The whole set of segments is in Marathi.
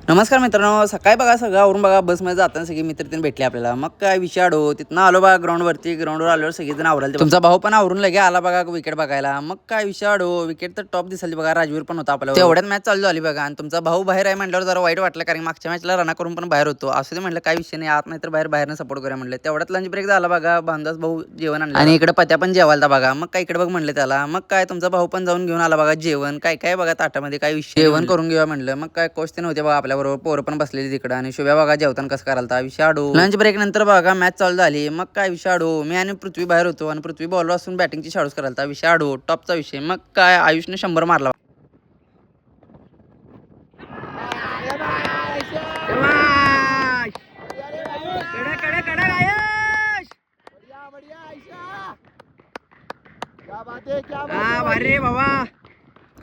नमस्कार मित्रांनो, सकाळी बघा सगळं आवरून बघा बसमध्ये जाताना सगळे मित्र तीन भेटले आपल्याला. मग काय विषय आडो तिथनं आलो बघा ग्राउंडवर आल्यावर सगळेजण आवराले. तुमचा भाऊ पण आवरून लगे आला बघा विकेट बघायला. मग काय विषय आडो विकेट तर टॉप दिसली बघा. राजवीर पण होता आपल्याला. तेवढ्यात मॅच चालू झाली बघा आणि तुमचा भाऊ बाहेर आहे म्हटल्यावर जरा वाईट वाटलं, कारण मागच्या मॅचला रना करून पण बाहेर होतो. असं ते म्हटलं काय विषय नाही, आत नाही तर बाहेरनं सपोर्ट करूया म्हटलं. तेवढ्यात लंच ब्रेक झाला बघा. बांधाच भाऊ जेवण आणलं आणि इकडे पत्या पण जेवायला बघा. मग काय इकडे बघ म्हणलं त्याला. मग काय तुमचा भाऊ पण जाऊन घेऊन आला बघा जेवण. काय काय बघा ताटामध्ये काय विषय जेवण करून घेऊया म्हटलं. मग काय कोच ते नव्हते बघा आपल्याबरोबर, पोरं पण बसलेली तिकडं आणि शुभ्या बघा जेवताना कसं करायला विषाडू. लंच ब्रेक नंतर बघा मॅच चालू झाली. मग काय विषाडू मी आणि पृथ्वी बाहेर होतो आणि पृथ्वी बॉलर असून बॅटिंगची शाडूच करायला विषाडू टॉपचा विषय. मग काय आयुषने 100 मारला.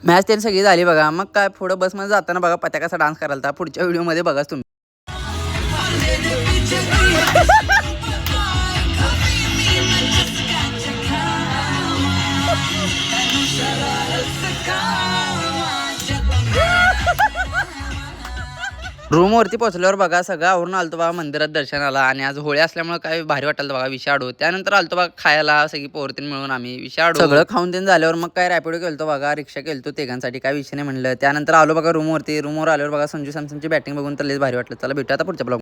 मॅच त्यांनी सगळी झाली बघा. मग काय पुढं बसमध्ये जाताना बघा पत्या कसा डान्स करायला पुढच्या व्हिडिओमध्ये बघा तुम्ही. रूम वरती पोहोचल्यावर बघा सगळं आवरून आलतो बघा मंदिरात दर्शनाला. आणि आज होळी असल्यामुळे काय भारी वाटलं बघा विषाडू. त्यानंतर आलतो बघा खायला सगळी पोरतीन मिळून आम्ही विषाडू सगळं खाऊन तीन झाल्यावर मग काय रॅपिडो केलतो बघा, रिक्षा केलतो तिघांसाठी काय विषय नाही म्हणलं. त्यानंतर आलो बघा रूमवर आल्यावर बघा संजू सॅमसनची बॅटिंग बघून तर लयच भारी वाटलं. चला भेटू आता पुढच्या ब्लॉग.